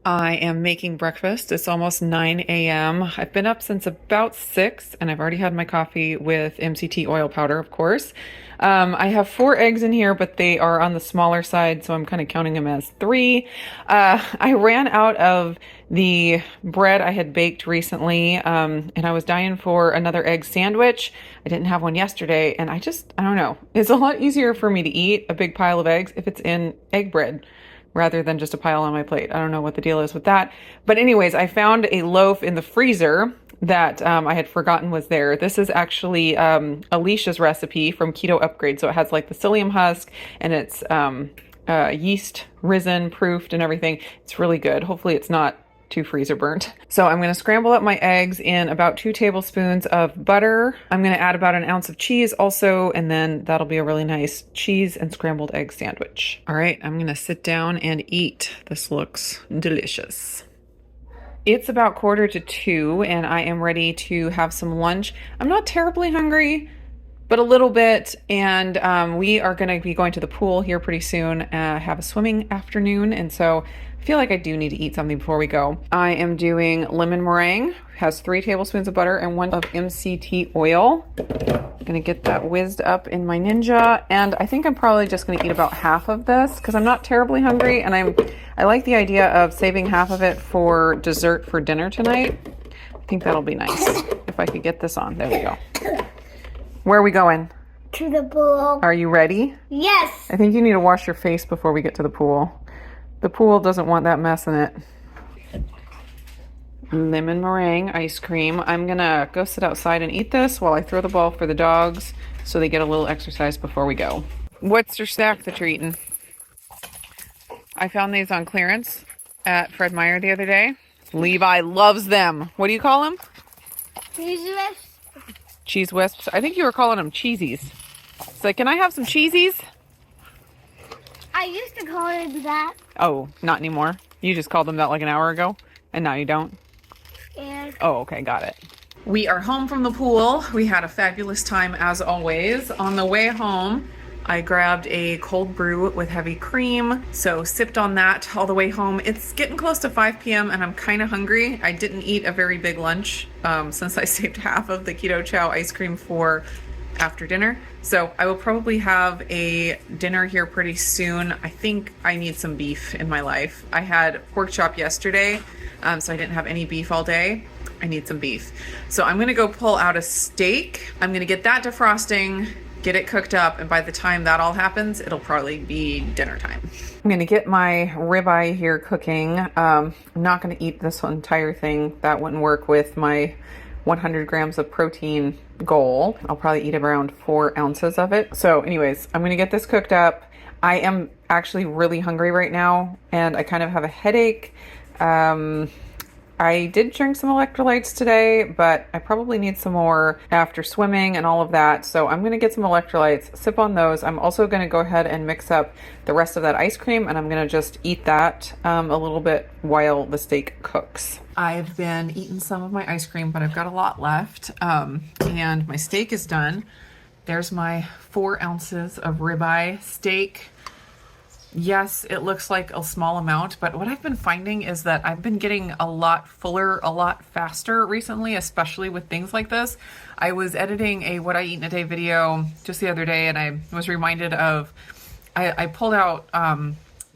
I am making breakfast. It's almost 9 a.m. I've been up since about 6 and I've already had my coffee with MCT oil powder, of course. I have 4 eggs in here, but they are on the smaller side, so I'm kind of counting them as 3. I ran out of the bread I had baked recently, and I was dying for another egg sandwich. I didn't have one yesterday, and I don't know. It's a lot easier for me to eat a big pile of eggs if it's in egg bread rather than just a pile on my plate. I don't know what the deal is with that. But anyways, I found a loaf in the freezer that I had forgotten was there. This is actually Alicia's recipe from Keto Upgrade. So it has like the psyllium husk and it's yeast risen, proofed and everything. It's really good. Hopefully it's not too freezer burnt. So I'm going to scramble up my eggs in about 2 tablespoons of butter. I'm going to add about an ounce of cheese also, and then that'll be a really nice cheese and scrambled egg sandwich. All right, I'm going to sit down and eat. This looks delicious. It's about 1:45 and I am ready to have some lunch. I'm not terribly hungry, but a little bit, and we are going to be going to the pool here pretty soon, have a swimming afternoon, and so I feel like I do need to eat something before we go. I am doing lemon meringue, has 3 tablespoons of butter and 1 of MCT oil. I'm gonna get that whizzed up in my Ninja, and I think I'm probably just gonna eat about half of this because I'm not terribly hungry, and I like the idea of saving half of it for dessert for dinner tonight. I think that'll be nice if I could get this on. There we go. Where are we going? To the pool. Are you ready? Yes. I think you need to wash your face before we get to the pool. The pool doesn't want that mess in it. Lemon meringue ice cream. I'm gonna go sit outside and eat this while I throw the ball for the dogs so they get a little exercise before we go. What's your snack that you're eating? I found these on clearance at Fred Meyer the other day. Levi loves them. What do you call them? Cheese whiz. Cheese wisps. I think you were calling them cheesies. It's like, can I have some cheesies? I used to call it that. Oh, not anymore. You just called them that like an hour ago, and now you don't? And Oh, okay, got it. We are home from the pool. We had a fabulous time as always. On the way home, I grabbed a cold brew with heavy cream, so sipped on that all the way home. It's getting close to 5 p.m. and I'm kind of hungry. I didn't eat a very big lunch since I saved half of the Keto Chow ice cream for after dinner. So I will probably have a dinner here pretty soon. I think I need some beef in my life. I had pork chop yesterday, so I didn't have any beef all day. I need some beef. So I'm gonna go pull out a steak. I'm gonna get that defrosting, get it cooked up, and by the time that all happens, it'll probably be dinner time. I'm gonna get my ribeye here cooking. I'm not gonna eat this entire thing. That wouldn't work with my 100 grams of protein goal. I'll probably eat around 4 ounces of it. So anyways, I'm gonna get this cooked up. I am actually really hungry right now and I kind of have a headache. I did drink some electrolytes today, but I probably need some more after swimming and all of that. So I'm going to get some electrolytes, sip on those. I'm also going to go ahead and mix up the rest of that ice cream, and I'm going to just eat that a little bit while the steak cooks. I've been eating some of my ice cream, but I've got a lot left, and my steak is done. There's my 4 ounces of ribeye steak. Yes, it looks like a small amount, but what I've been finding is that I've been getting a lot fuller, a lot faster recently, especially with things like this. I was editing a what I eat in a day video just the other day, and I was reminded of, I pulled out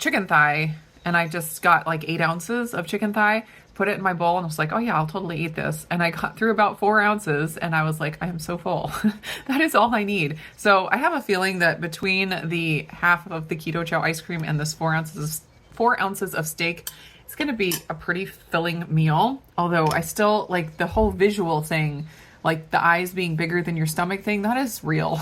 chicken thigh, and I just got like 8 ounces of chicken thigh, put it in my bowl, and I was like, oh yeah, I'll totally eat this. And I got through about 4 ounces, and I was like, I am so full. That is all I need. So I have a feeling that between the half of the Keto Chow ice cream and this 4 ounces of steak, it's gonna be a pretty filling meal. Although I still like the whole visual thing, like the eyes being bigger than your stomach thing, that is real.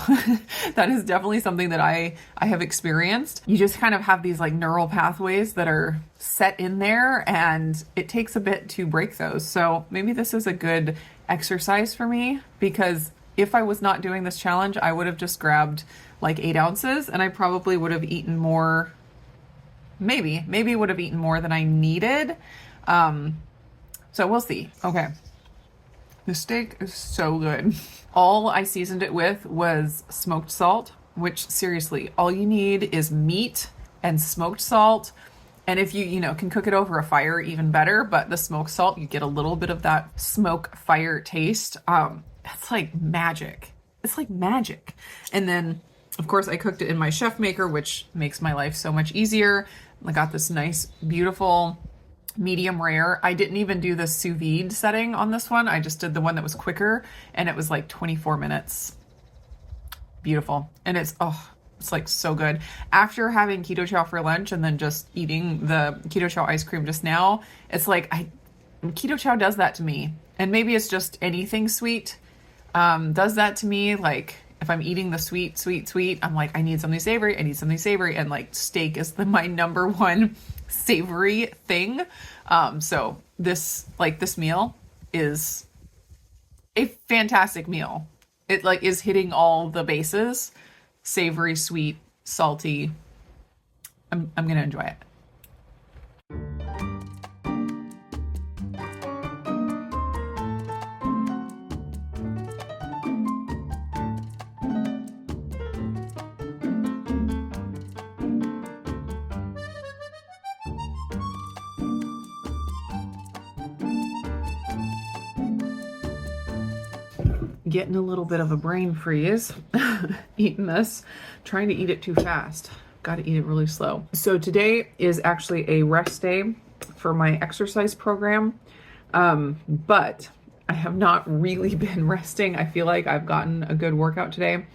That is definitely something that I have experienced. You just kind of have these like neural pathways that are set in there, and it takes a bit to break those. So maybe this is a good exercise for me, because if I was not doing this challenge, I would have just grabbed like 8 ounces and I probably would have eaten more, maybe would have eaten more than I needed. So we'll see. Okay. The steak is so good. All I seasoned it with was smoked salt, which seriously, all you need is meat and smoked salt And if you can cook it over a fire, even better. But the smoked salt, you get a little bit of that smoke fire taste. It's like magic. It's like magic. And then, of course, I cooked it in my chef maker, which makes my life so much easier. I got this nice, beautiful medium rare. I didn't even do the sous vide setting on this one. I just did the one that was quicker, and it was like 24 minutes. Beautiful. And it's like so good. After having keto chow for lunch and then just eating the keto chow ice cream just now, it's like keto chow does that to me. And maybe it's just anything sweet does that to me. Like if I'm eating the sweet, I'm like, I need something savory. And like steak is my number one savory thing. So this meal is a fantastic meal. It like is hitting all the bases. Savory, sweet, salty. I'm gonna enjoy it. Getting a little bit of a brain freeze eating this, trying to eat it too fast. Got to eat it really slow. So today is actually a rest day for my exercise program, but I have not really been resting. I feel like I've gotten a good workout today.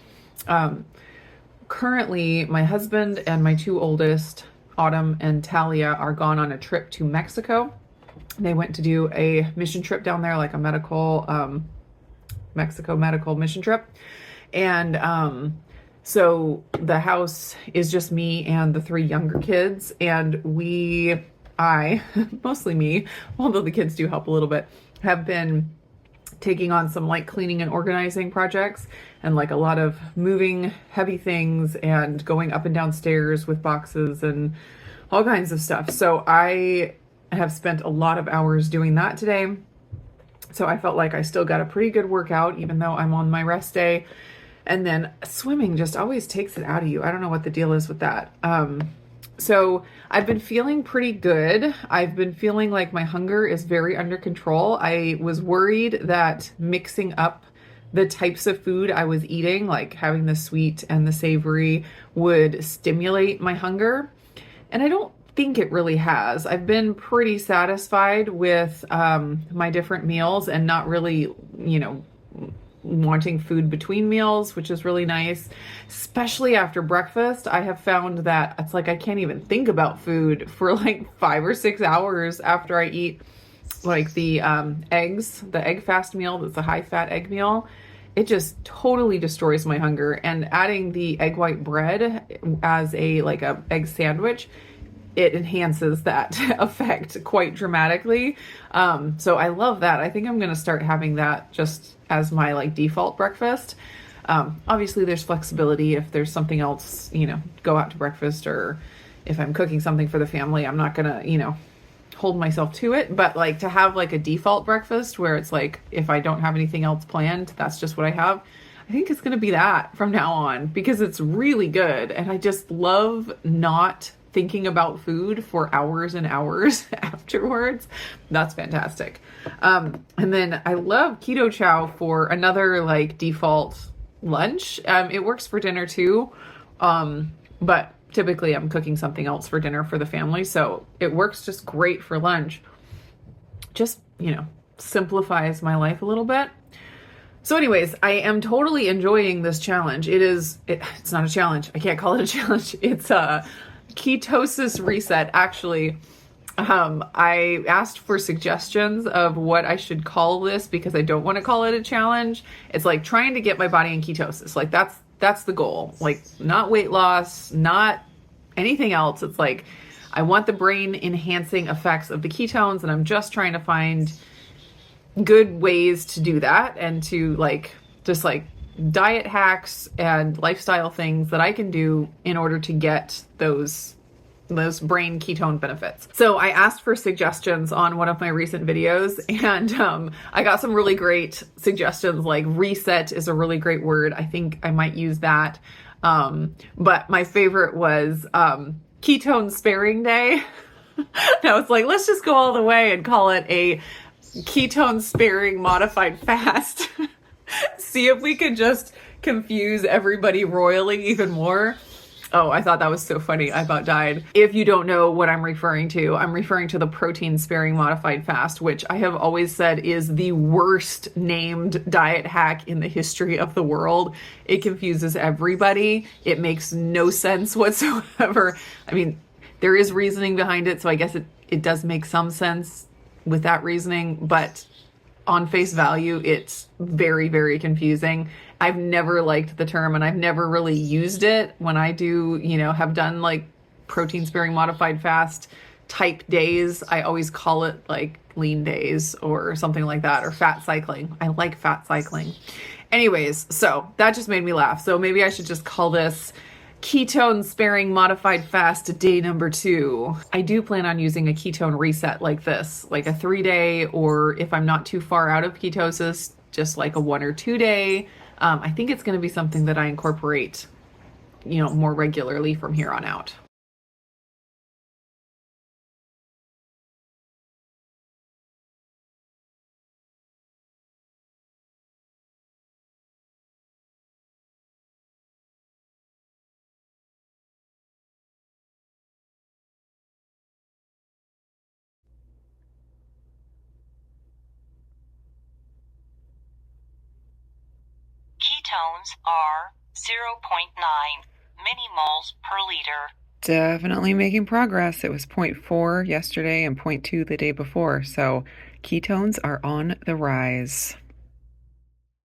Currently, my husband and my two oldest, Autumn and Talia, are gone on a trip to Mexico. They went to do a mission trip down there, like a Mexico medical mission trip. And so the house is just me and the three younger kids. And mostly me, although the kids do help a little bit, have been taking on some like cleaning and organizing projects and like a lot of moving heavy things and going up and down stairs with boxes and all kinds of stuff. So I have spent a lot of hours doing that today. So I felt like I still got a pretty good workout, even though I'm on my rest day. And then swimming just always takes it out of you. I don't know what the deal is with that. So I've been feeling pretty good. I've been feeling like my hunger is very under control. I was worried that mixing up the types of food I was eating, like having the sweet and the savory, would stimulate my hunger. And I don't think it really has. I've been pretty satisfied with my different meals and not really, wanting food between meals, which is really nice. Especially after breakfast, I have found that it's like I can't even think about food for like 5 or 6 hours after I eat like the eggs, the egg fast meal. That's a high fat egg meal. It just totally destroys my hunger. And adding the egg white bread as a egg sandwich, it enhances that effect quite dramatically. So I love that. I think I'm going to start having that just as my default breakfast. Obviously there's flexibility if there's something else, go out to breakfast, or if I'm cooking something for the family, I'm not going to, hold myself to it. But to have a default breakfast where it's if I don't have anything else planned, that's just what I have. I think it's going to be that from now on, because it's really good. And I just love not thinking about food for hours and hours afterwards. That's fantastic. And then I love keto chow for another default lunch. It works for dinner too. But typically I'm cooking something else for dinner for the family. So it works just great for lunch. Just, simplifies my life a little bit. So anyways, I am totally enjoying this challenge. It's not a challenge. I can't call it a challenge. It's a ketosis reset. Actually, I asked for suggestions of what I should call this because I don't want to call it a challenge. It's trying to get my body in ketosis. That's the goal. Not weight loss, not anything else. It's I want the brain enhancing effects of the ketones, and I'm just trying to find good ways to do that, and to just diet hacks and lifestyle things that I can do in order to get those brain ketone benefits. So I asked for suggestions on one of my recent videos, and I got some really great suggestions. Reset is a really great word. I think I might use that. But my favorite was ketone sparing day. Now it's like, let's just go all the way and call it a ketone sparing modified fast. See if we can just confuse everybody royally even more. Oh, I thought that was so funny. I about died. If you don't know what I'm referring to the protein sparing modified fast, which I have always said is the worst named diet hack in the history of the world. It confuses everybody. It makes no sense whatsoever. I mean, there is reasoning behind it, so I guess it does make some sense with that reasoning, but on face value, it's very, very confusing. I've never liked the term and I've never really used it when I do, have done like protein sparing modified fast type days. I always call it like lean days or something like that, or fat cycling. I like fat cycling. Anyways, so that just made me laugh. So maybe I should just call this ketone sparing modified fast day number 2. I do plan on using a ketone reset like this, like a 3-day, or if I'm not too far out of ketosis, just like a 1 or 2 day. I think it's going to be something that I incorporate, more regularly from here on out. Ketones are 0.9 millimoles per liter. Definitely making progress. It was 0.4 yesterday and 0.2 the day before. So ketones are on the rise.